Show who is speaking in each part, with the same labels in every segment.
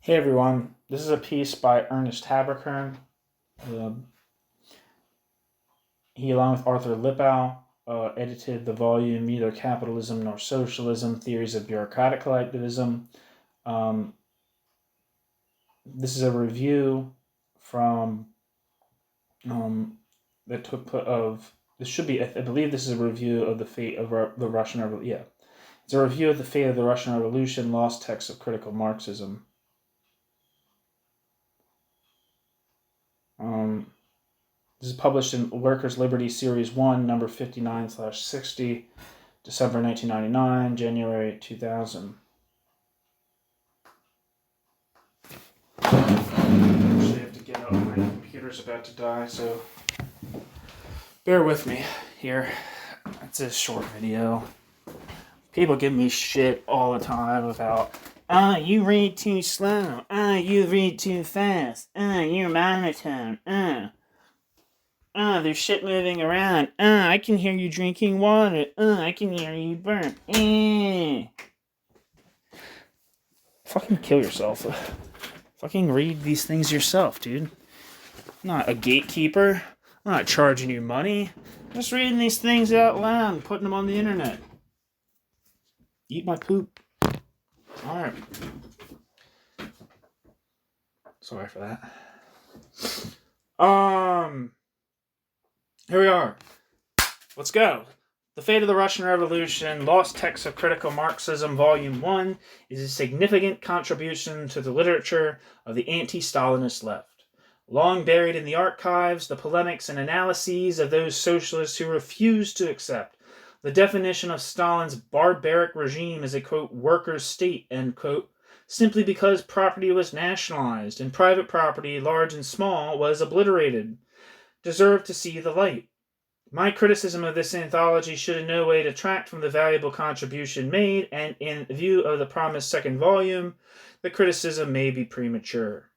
Speaker 1: Hey everyone, this is a piece by Ernest Haberkern. Um, he, along with Arthur Lippau, edited the volume Neither Capitalism Nor Socialism Theories of Bureaucratic Collectivism. Um, this is a review from that took of this should be I believe this is a review of the fate of the Russian Revolution. Yeah, it's a review of the fate of the Russian Revolution, lost texts of critical Marxism. Um, This is published in Workers' Liberty Series 1, number 59/60, December 1999, January 2000. Actually, I have to get up. My computer's about to die, so bear with me here. It's a short video. People give me shit all the time about, you read too slow. You read too fast. You're monotone. There's shit moving around. I can hear you drinking water. I can hear you burp. Fucking kill yourself. Fucking read these things yourself, dude. I'm not a gatekeeper. I'm not charging you money. I'm just reading these things out loud and putting them on the internet. Eat my poop. Alright. Sorry for that. Here we are. Let's go. The Fate of the Russian Revolution, Lost Texts of Critical Marxism, Volume 1, is a significant contribution to the literature of the anti-Stalinist left. Long buried in the archives, the polemics and analyses of those socialists who refused to accept the definition of Stalin's barbaric regime as a, quote, workers' state, end quote, simply because property was nationalized and private property, large and small, was obliterated, deserve to see the light. My criticism of this anthology should in no way detract from the valuable contribution made, and in view of the promised second volume, the criticism may be premature.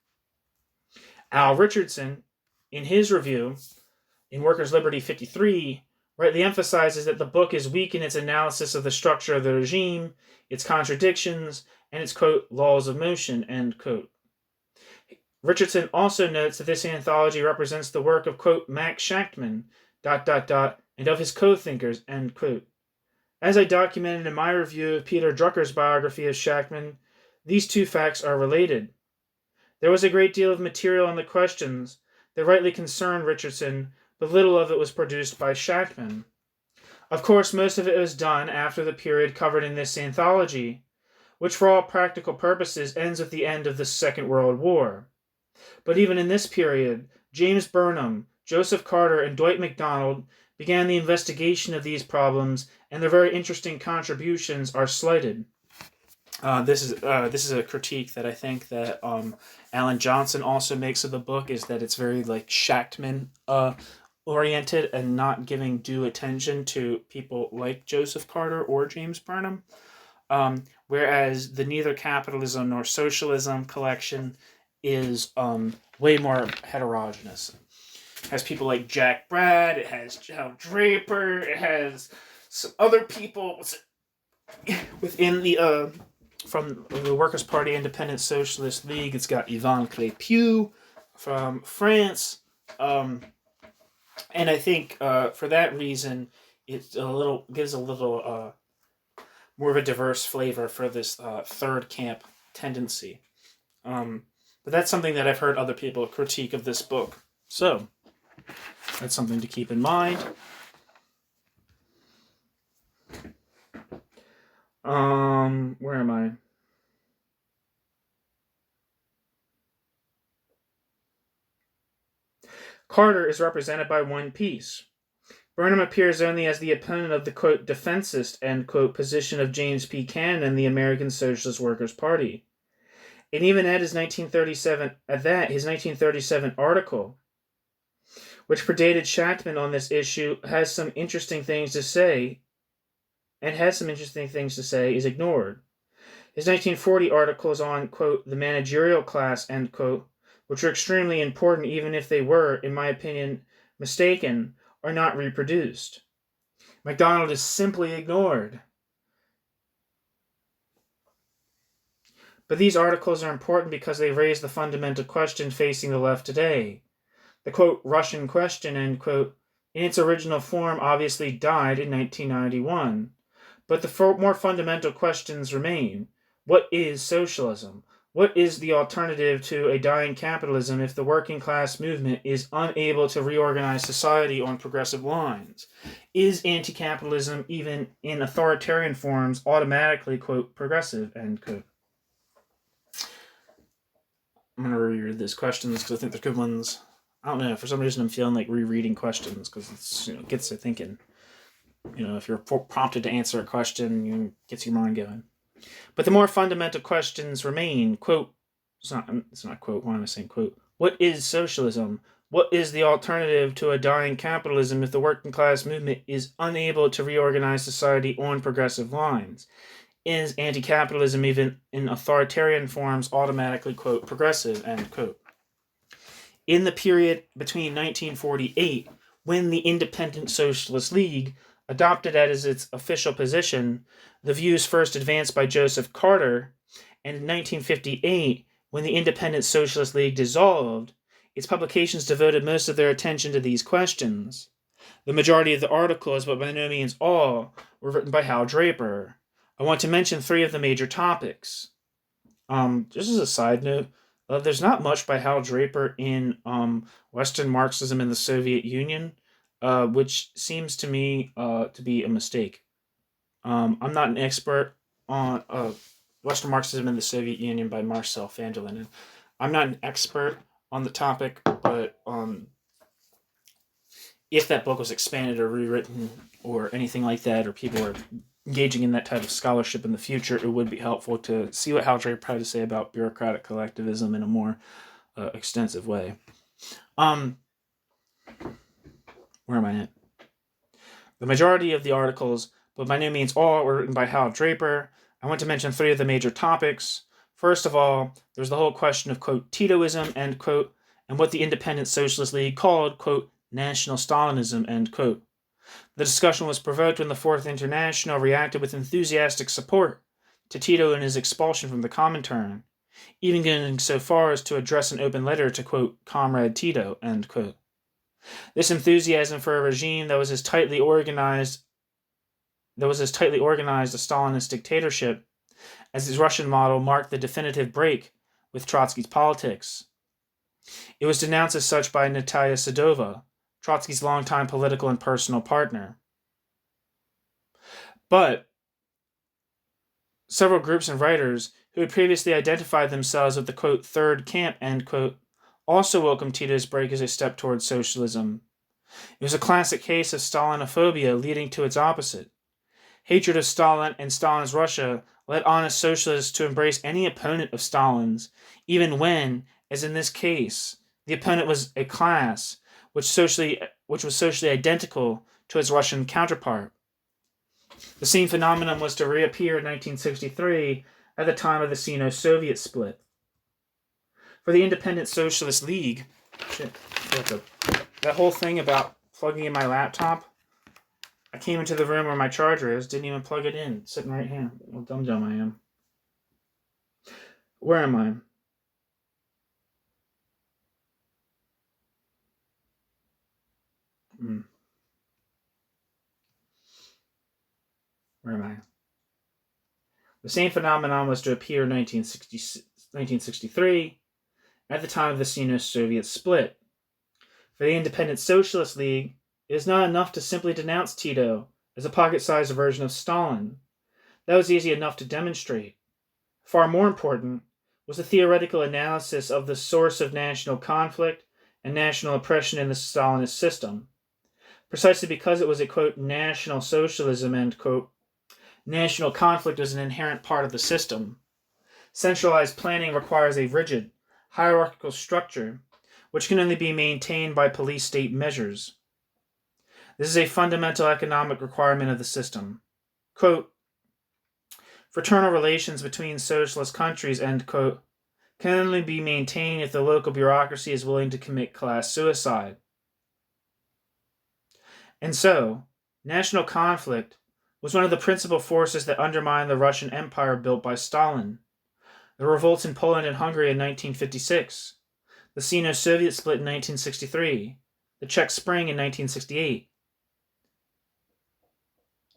Speaker 1: Al Richardson, in his review, in Workers' Liberty 53, rightly emphasizes that the book is weak in its analysis of the structure of the regime, its contradictions, and its, quote, laws of motion, end quote. Richardson also notes that this anthology represents the work of, quote, Max Shachtman, ... and of his co-thinkers, end quote. As I documented in my review of Peter Drucker's biography of Shachtman, these two facts are related. There was a great deal of material on the questions that rightly concerned Richardson, but little of it was produced by Shachtman. Of course, most of it was done after the period covered in this anthology, which for all practical purposes ends with the end of the Second World War. But even in this period, James Burnham, Joseph Carter, and Dwight MacDonald began the investigation of these problems, and their very interesting contributions are slighted. This is a critique that I think that Alan Johnson also makes of the book, is that it's very like Shachtman oriented and not giving due attention to people like Joseph Carter or James Burnham. Whereas the Neither Capitalism Nor Socialism collection is way more heterogeneous. It has people like Jack Brad, it has Joe Draper, it has some other people within the from the Workers' Party Independent Socialist League. It's got Yvon Claypew from France, and I think for that reason it gives a little more of a diverse flavor for this third camp tendency. But that's something that I've heard other people critique of this book. So that's something to keep in mind. Where am I? Carter is represented by one piece. Burnham appears only as the opponent of the, quote, defensist, end quote, position of James P. Cannon and the American Socialist Workers' Party. And even at his 1937 article, which predated Shachtman on this issue, has some interesting things to say, is ignored. His 1940 articles on, quote, the managerial class, end quote, which are extremely important even if they were, in my opinion, mistaken, are not reproduced. MacDonald is simply ignored. But these articles are important because they raise the fundamental question facing the left today. The, quote, Russian question, end quote, in its original form obviously died in 1991. But the more fundamental questions remain. What is socialism? What is the alternative to a dying capitalism if the working class movement is unable to reorganize society on progressive lines? Is anti-capitalism, even in authoritarian forms, automatically, quote, progressive, end quote? I'm going to reread these questions because I think they're good ones. I don't know. For some reason, I'm feeling like rereading questions because it gets you thinking. If you're prompted to answer a question, it gets your mind going. But the more fundamental questions remain. Quote, it's not quote, why am I saying quote? What is socialism? What is the alternative to a dying capitalism if the working class movement is unable to reorganize society on progressive lines? Is anti-capitalism, even in authoritarian forms, automatically, quote, progressive, end quote? In the period between 1948, when the Independent Socialist League adopted as its official position the views first advanced by Joseph Carter, and in 1958, when the Independent Socialist League dissolved, its publications devoted most of their attention to these questions. The majority of the articles, but by no means all, were written by Hal Draper. I want to mention 3 of the major topics. Just as a side note, there's not much by Hal Draper in Western Marxism in the Soviet Union, which seems to me to be a mistake. I'm not an expert on Western Marxism in the Soviet Union by Marcel van der Linden. I'm not an expert on the topic, but if that book was expanded or rewritten or anything like that, or people are engaging in that type of scholarship in the future, it would be helpful to see what Hal Draper had to say about bureaucratic collectivism in a more extensive way. Where am I at? The majority of the articles, but by no means all, were written by Hal Draper. I want to mention 3 of the major topics. First of all, there's the whole question of, quote, Titoism, end quote, and what the Independent Socialist League called, quote, National Stalinism, end quote. The discussion was provoked when the Fourth International reacted with enthusiastic support to Tito and his expulsion from the Comintern, even going so far as to address an open letter to, quote, Comrade Tito, end quote. This enthusiasm for a regime that was as tightly organized a Stalinist dictatorship as his Russian model marked the definitive break with Trotsky's politics. It was denounced as such by Natalia Sedova, Trotsky's longtime political and personal partner. But several groups and writers who had previously identified themselves with the, quote, third camp, end quote, also welcomed Tito's break as a step towards socialism. It was a classic case of Stalinophobia leading to its opposite. Hatred of Stalin and Stalin's Russia led honest socialists to embrace any opponent of Stalin's, even when, as in this case, the opponent was a class which was socially identical to its Russian counterpart. The same phenomenon was to reappear in 1963 at the time of the Sino-Soviet split. For the Independent Socialist League, that whole thing about plugging in my laptop, I came into the room where my charger is, didn't even plug it in, sitting right here. What dumb I am. Where am I? Where am I? The same phenomenon was to appear in 1963 at the time of the Sino-Soviet split. For the Independent Socialist League, it is not enough to simply denounce Tito as a pocket-sized version of Stalin. That was easy enough to demonstrate. Far more important was the theoretical analysis of the source of national conflict and national oppression in the Stalinist system. Precisely because it was a, quote, national socialism, end quote, national conflict was an inherent part of the system. Centralized planning requires a rigid, hierarchical structure, which can only be maintained by police state measures. This is a fundamental economic requirement of the system. Quote, fraternal relations between socialist countries, end quote, can only be maintained if the local bureaucracy is willing to commit class suicide. And so, national conflict was one of the principal forces that undermined the Russian Empire built by Stalin. the revolts in Poland and Hungary in 1956, the Sino-Soviet split in 1963, the Czech Spring in 1968,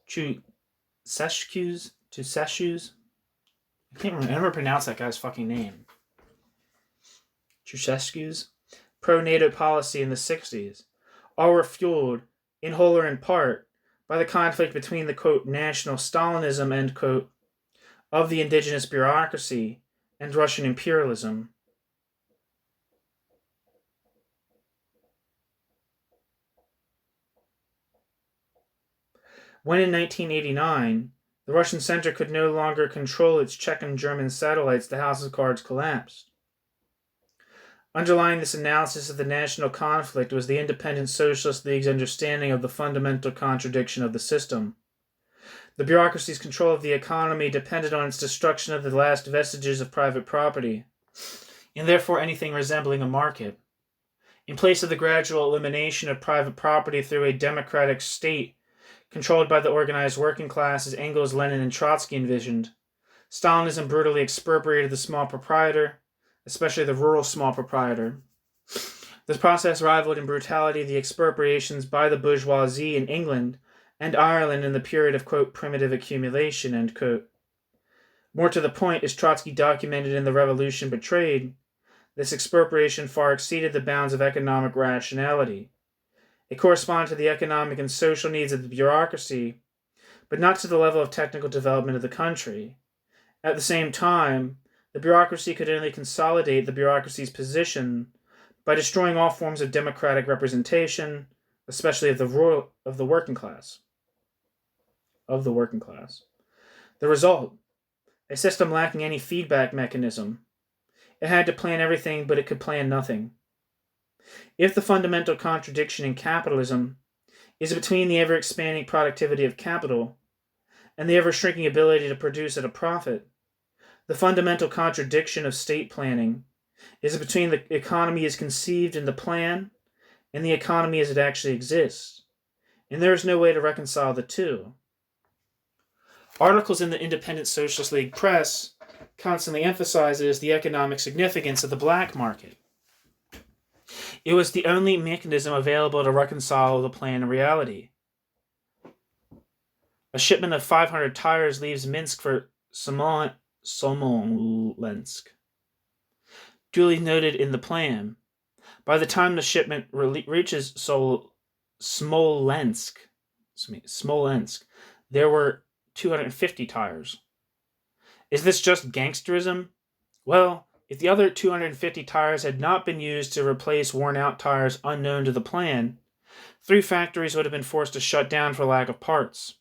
Speaker 1: Ceausescu's, I can't remember, I never pronounce that guy's fucking name. Ceausescu's pro-NATO policy in the 60s, all were fueled, in whole or in part, by the conflict between the, quote, national Stalinism, end quote, of the indigenous bureaucracy and Russian imperialism. When in 1989, the Russian center could no longer control its Czech and German satellites, the House of Cards collapsed. Underlying this analysis of the national conflict was the Independent Socialist League's understanding of the fundamental contradiction of the system. The bureaucracy's control of the economy depended on its destruction of the last vestiges of private property, and therefore anything resembling a market. In place of the gradual elimination of private property through a democratic state controlled by the organized working class as Engels, Lenin, and Trotsky envisioned, Stalinism brutally expropriated the small proprietor, especially the rural small proprietor. This process rivaled in brutality the expropriations by the bourgeoisie in England and Ireland in the period of, quote, primitive accumulation, end quote. More to the point, as Trotsky documented in The Revolution Betrayed, this expropriation far exceeded the bounds of economic rationality. It corresponded to the economic and social needs of the bureaucracy, but not to the level of technical development of the country. At the same time, the bureaucracy could only consolidate the bureaucracy's position by destroying all forms of democratic representation, especially of the working class. The result, a system lacking any feedback mechanism. It had to plan everything, but it could plan nothing. If the fundamental contradiction in capitalism is between the ever-expanding productivity of capital and the ever-shrinking ability to produce at a profit, the fundamental contradiction of state planning is between the economy as conceived in the plan and the economy as it actually exists, and there is no way to reconcile the two. Articles in the Independent Socialist League press constantly emphasizes the economic significance of the black market. It was the only mechanism available to reconcile the plan and reality. A shipment of 500 tires leaves Minsk for Smolensk. Duly noted in the plan. By the time the shipment reaches Smolensk, there were 250 tires. Is this just gangsterism? Well, if the other 250 tires had not been used to replace worn-out tires unknown to the plan, 3 factories would have been forced to shut down for lack of parts.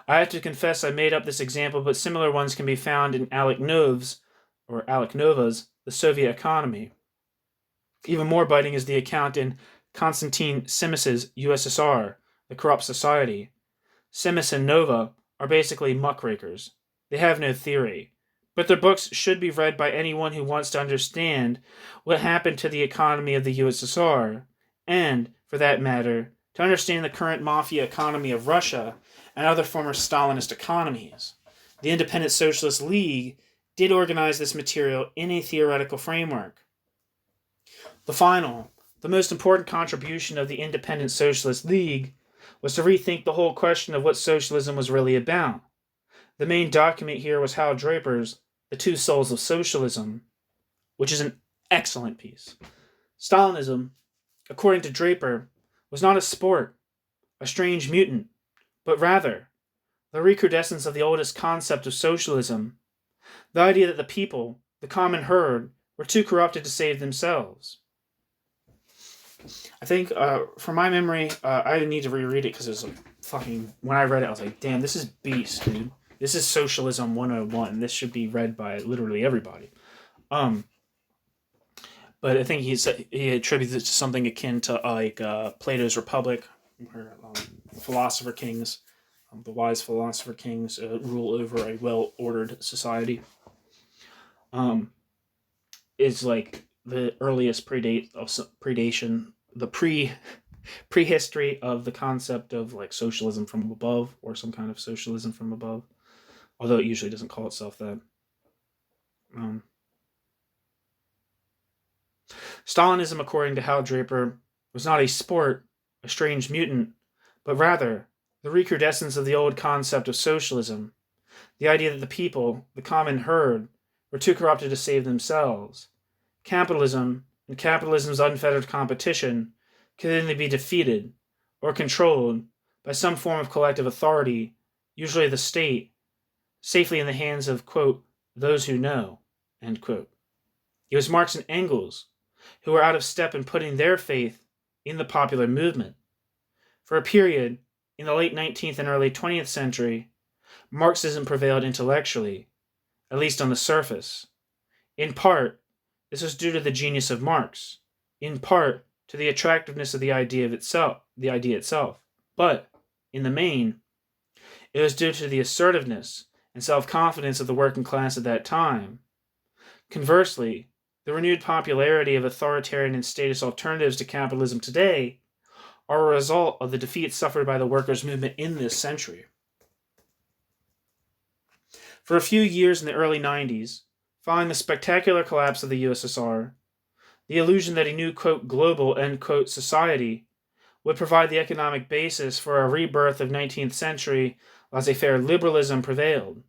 Speaker 1: I have to confess I made up this example, but similar ones can be found in Alec Nova's, The Soviet Economy. Even more biting is the account in Konstantin Simis's USSR, The Corrupt Society. Simis and Nova are basically muckrakers. They have no theory, but their books should be read by anyone who wants to understand what happened to the economy of the USSR, and, for that matter, to understand the current mafia economy of Russia and other former Stalinist economies. The Independent Socialist League did organize this material in a theoretical framework. The most important contribution of the Independent Socialist League was to rethink the whole question of what socialism was really about. The main document here was Hal Draper's The Two Souls of Socialism, which is an excellent piece. Stalinism, according to Draper, was not a sport, a strange mutant, but rather the recrudescence of the oldest concept of socialism, the idea that the people, the common herd, were too corrupted to save themselves. I think, from my memory, I need to reread it because it was when I read it, I was like, damn, this is beast, dude. This is Socialism 101. This should be read by literally everybody. But I think he attributes it to something akin to Plato's Republic, where philosopher kings, the wise philosopher kings, rule over a well-ordered society. Is like the earliest predation, the prehistory of the concept of like socialism from above, or some kind of socialism from above, although it usually doesn't call itself that. Stalinism, according to Hal Draper, was not a sport, a strange mutant, but rather the recrudescence of the old concept of socialism, the idea that the people, the common herd, were too corrupted to save themselves. Capitalism and capitalism's unfettered competition could only be defeated or controlled by some form of collective authority, usually the state, safely in the hands of, quote, those who know, end quote. It was Marx and Engels who were out of step in putting their faith in the popular movement. For a period, in the late 19th and early 20th century, Marxism prevailed intellectually, at least on the surface. In part, this was due to the genius of Marx, in part to the attractiveness of the idea itself. But, in the main, it was due to the assertiveness and self-confidence of the working class at that time. Conversely, the renewed popularity of authoritarian and statist alternatives to capitalism today are a result of the defeat suffered by the workers' movement in this century. For a few years in the early 90s, following the spectacular collapse of the USSR, the illusion that a new, quote, global, end quote, society would provide the economic basis for a rebirth of 19th century laissez-faire liberalism prevailed.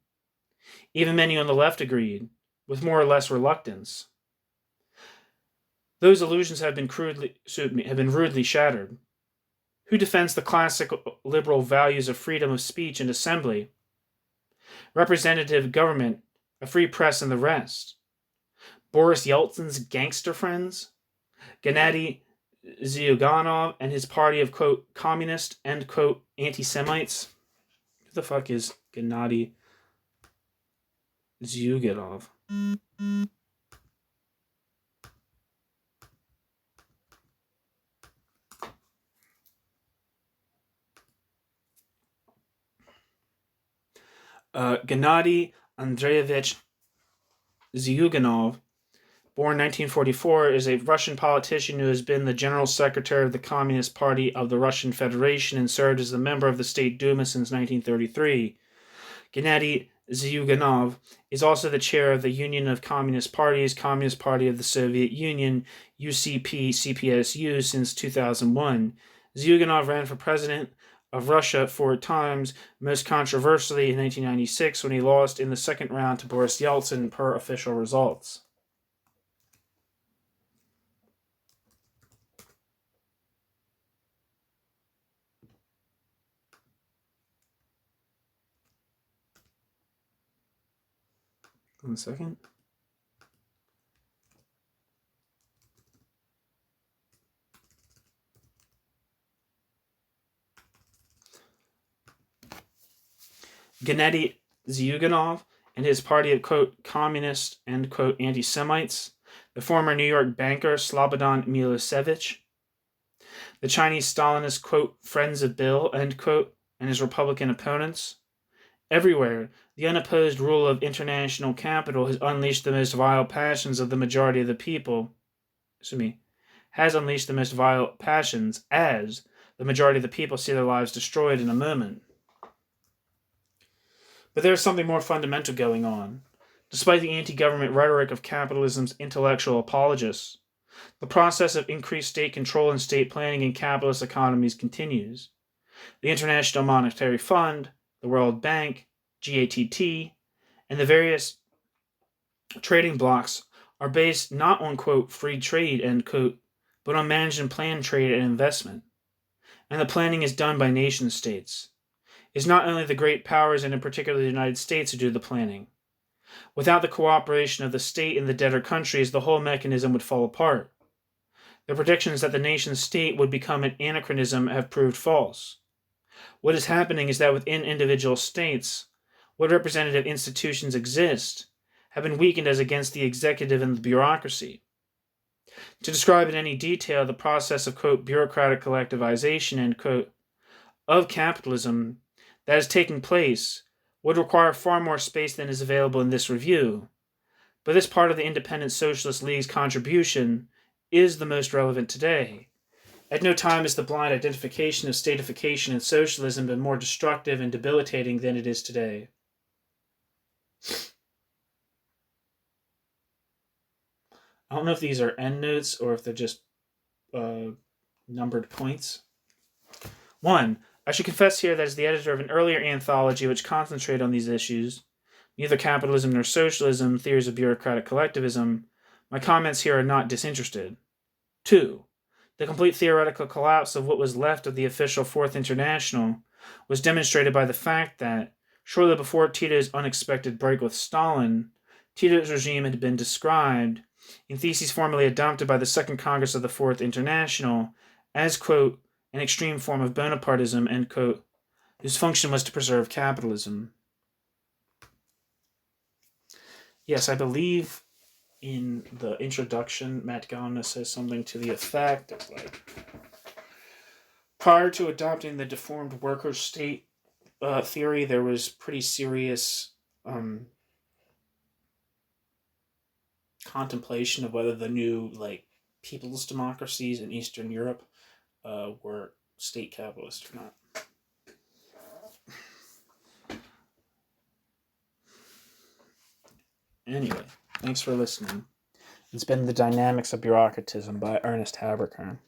Speaker 1: Even many on the left agreed, with more or less reluctance. Those illusions have been rudely shattered. Who defends the classic liberal values of freedom of speech and assembly, representative government, a free press, and the rest? Boris Yeltsin's gangster friends? Gennady Zyuganov and his party of, quote, communist, end quote, anti-Semites? Who the fuck is Gennady Zyuganov? Gennady Andreevich Zyuganov, born 1944, is a Russian politician who has been the General Secretary of the Communist Party of the Russian Federation and served as a member of the State Duma since 1933. Gennady Zyuganov is also the chair of the Union of Communist Parties, Communist Party of the Soviet Union, UCP-CPSU, since 2001. Zyuganov ran for president of Russia 4 times, most controversially in 1996 when he lost in the second round to Boris Yeltsin per official results. One second. Gennady Zyuganov and his party of, quote, communist, end quote, anti-Semites, the former New York banker Slobodan Milosevic, the Chinese Stalinist, quote, friends of Bill, end quote, and his Republican opponents. Everywhere, the unopposed rule of international capital has unleashed the most vile passions of the majority of the people. Has unleashed the most vile passions as the majority of the people see their lives destroyed in a moment. But there is something more fundamental going on. Despite the anti-government rhetoric of capitalism's intellectual apologists, the process of increased state control and state planning in capitalist economies continues. The International Monetary Fund, the World Bank, GATT, and the various trading blocs are based not on, quote, free trade, end quote, but on managed and planned trade and investment. And the planning is done by nation states. It's not only the great powers, and in particular the United States, who do the planning. Without the cooperation of the state and the debtor countries, the whole mechanism would fall apart. The predictions that the nation-state would become an anachronism have proved false. What is happening is that within individual states, what representative institutions exist have been weakened as against the executive and the bureaucracy. To describe in any detail the process of, quote, bureaucratic collectivization, end quote, of capitalism that is taking place would require far more space than is available in this review, but this part of the Independent Socialist League's contribution is the most relevant today. At no time has the blind identification of statification and socialism been more destructive and debilitating than it is today. I don't know if these are endnotes or if they're just numbered points. 1. I should confess here that as the editor of an earlier anthology which concentrated on these issues, neither capitalism nor socialism, theories of bureaucratic collectivism, my comments here are not disinterested. 2. The complete theoretical collapse of what was left of the official Fourth International was demonstrated by the fact that, shortly before Tito's unexpected break with Stalin, Tito's regime had been described, in theses formally adopted by the Second Congress of the Fourth International, as, quote, an extreme form of Bonapartism, end quote, whose function was to preserve capitalism. Yes, I believe in the introduction, Matt Gallner says something to the effect of, like, prior to adopting the deformed worker state theory, there was pretty serious contemplation of whether the new, like, people's democracies in Eastern Europe were state capitalist or not. Anyway, thanks for listening. It's been The Dynamics of Bureaucratism by Ernest Haberkern.